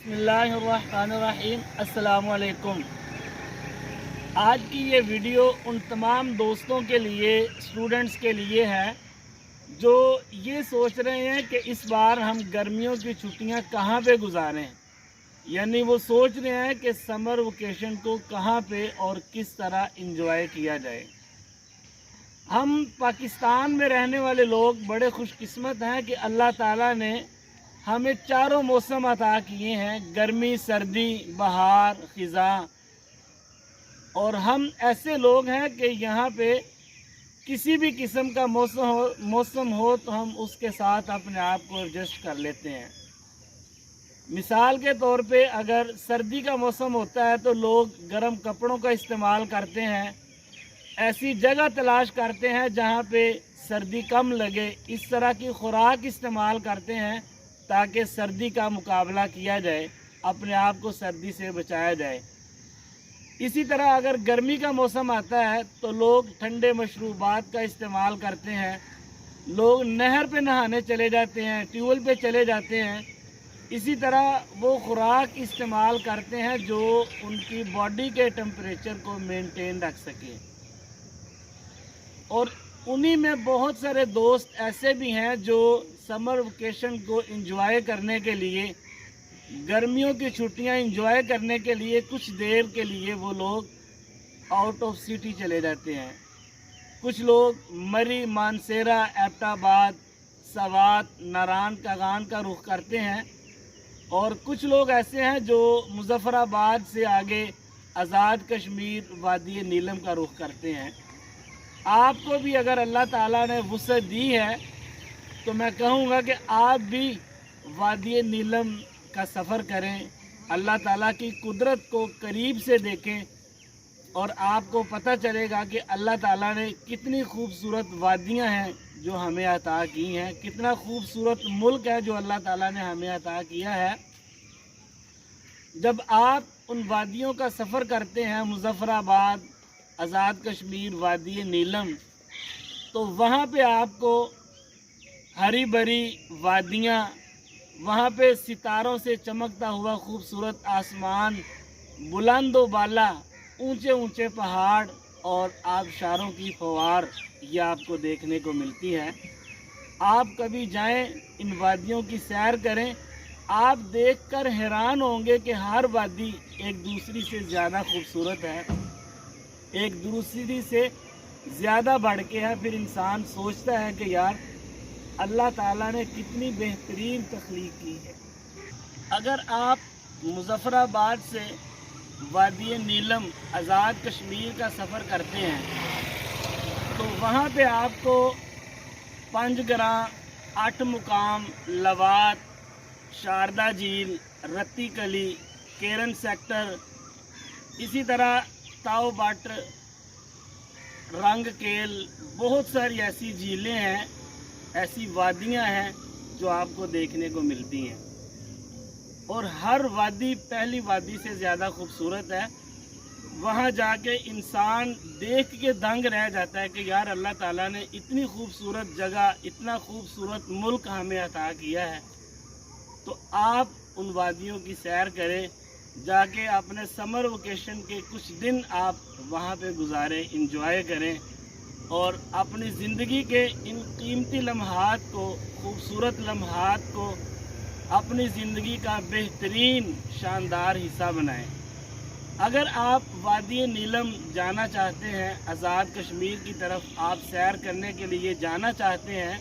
बिस्मिल्लाहिर्रहमानिर्रहीम। अस्सलामुअलैकुम। आज की ये वीडियो उन तमाम दोस्तों के लिए, स्टूडेंट्स के लिए है जो ये सोच रहे हैं कि इस बार हम गर्मियों की छुट्टियां कहाँ पे गुजारें। यानी वो सोच रहे हैं कि समर वेकेशन को कहाँ पे और किस तरह इंजॉय किया जाए। हम पाकिस्तान में रहने वाले लोग बड़े खुशकिस्मत हैं कि अल्लाह ताला ने हमें चारों मौसम अता किए हैं, गर्मी, सर्दी, बहार, ख़िज़ां। और हम ऐसे लोग हैं कि यहाँ पे किसी भी किस्म का मौसम हो तो हम उसके साथ अपने आप को एडजस्ट कर लेते हैं। मिसाल के तौर पे अगर सर्दी का मौसम होता है तो लोग गर्म कपड़ों का इस्तेमाल करते हैं, ऐसी जगह तलाश करते हैं जहाँ पे सर्दी कम लगे, इस तरह की खुराक इस्तेमाल करते हैं ताकि सर्दी का मुकाबला किया जाए, अपने आप को सर्दी से बचाया जाए। इसी तरह अगर गर्मी का मौसम आता है तो लोग ठंडे मशरूबात का इस्तेमाल करते हैं, लोग नहर पे नहाने चले जाते हैं, ट्यूबवेल पे चले जाते हैं। इसी तरह वो खुराक इस्तेमाल करते हैं जो उनकी बॉडी के टेम्परेचर को मेंटेन रख सके। और उन्हीं में बहुत सारे दोस्त ऐसे भी हैं जो समर वेकेशन को एंजॉय करने के लिए, गर्मियों की छुट्टियां एंजॉय करने के लिए कुछ देर के लिए वो लोग आउट ऑफ सिटी चले जाते हैं। कुछ लोग मरी, मानसेरा, एबटाबाद, सवात, नारायण कागान का रुख करते हैं और कुछ लोग ऐसे हैं जो मुजफ्फराबाद से आगे आज़ाद कश्मीर, वादी नीलम का रुख करते हैं। आपको भी अगर अल्लाह ताला ने वुसअत दी है तो मैं कहूँगा कि आप भी वादी नीलम का सफ़र करें, अल्लाह ताला की कुदरत को करीब से देखें और आपको पता चलेगा कि अल्लाह ताला ने कितनी खूबसूरत वादियाँ हैं जो हमें अता की हैं, कितना खूबसूरत मुल्क है जो अल्लाह ताला ने हमें अता किया है। जब आप उन वादियों का सफ़र करते हैं, मुजफ्फराबाद, आज़ाद कश्मीर, वादी नीलम, तो वहाँ पे आपको हरी भरी वादियाँ, वहाँ पे सितारों से चमकता हुआ खूबसूरत आसमान, बुलंद बाला ऊंचे ऊंचे पहाड़ और आबशारों की फवार ये आपको देखने को मिलती है। आप कभी जाएं, इन वादियों की सैर करें, आप देखकर हैरान होंगे कि हर वादी एक दूसरी से ज़्यादा खूबसूरत है, एक दूसरी से ज़्यादा बढ़ के है। फिर इंसान सोचता है कि यार अल्लाह ताला ने कितनी बेहतरीन तख्लीक की है। अगर आप मुजफ्फराबाद से वादी नीलम, आज़ाद कश्मीर का सफ़र करते हैं तो वहाँ पे आपको पंजगरां, 8 मुकाम, लवात, शारदा झील, रत्ती कली, केरन सेक्टर, इसी तरह ताओ बट, रंग केल, बहुत सारी ऐसी झीलें हैं, ऐसी वादियां हैं जो आपको देखने को मिलती हैं। और हर वादी पहली वादी से ज़्यादा खूबसूरत है। वहाँ जाके इंसान देख के दंग रह जाता है कि यार अल्लाह ताला ने इतनी खूबसूरत जगह, इतना खूबसूरत मुल्क हमें अता किया है। तो आप उन वादियों की सैर करें, जाके अपने समर वेकेशन के कुछ दिन आप वहाँ पे गुजारें, इंजॉय करें और अपनी ज़िंदगी के इन कीमती लम्हात को, खूबसूरत लम्हात को अपनी ज़िंदगी का बेहतरीन शानदार हिस्सा बनाएं। अगर आप वादी नीलम जाना चाहते हैं, आज़ाद कश्मीर की तरफ आप सैर करने के लिए जाना चाहते हैं,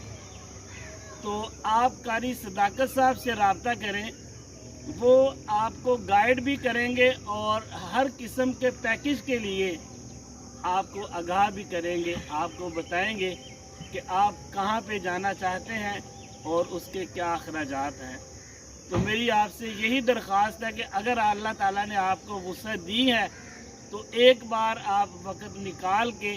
तो आप कारी सदाकत साहब से रब्ता करें। वो आपको गाइड भी करेंगे और हर किस्म के पैकेज के लिए आपको आगाह भी करेंगे, आपको बताएंगे कि आप कहाँ पे जाना चाहते हैं और उसके क्या अखराजात हैं। तो मेरी आपसे यही दरख्वास्त है कि अगर अल्लाह ताला ने आपको वुसअत दी है तो एक बार आप वक़्त निकाल के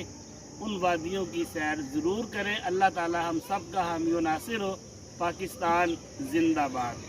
उन वादियों की सैर ज़रूर करें। अल्लाह ताला हम सब का हामी व नासिर हो। पाकिस्तान जिंदाबाद।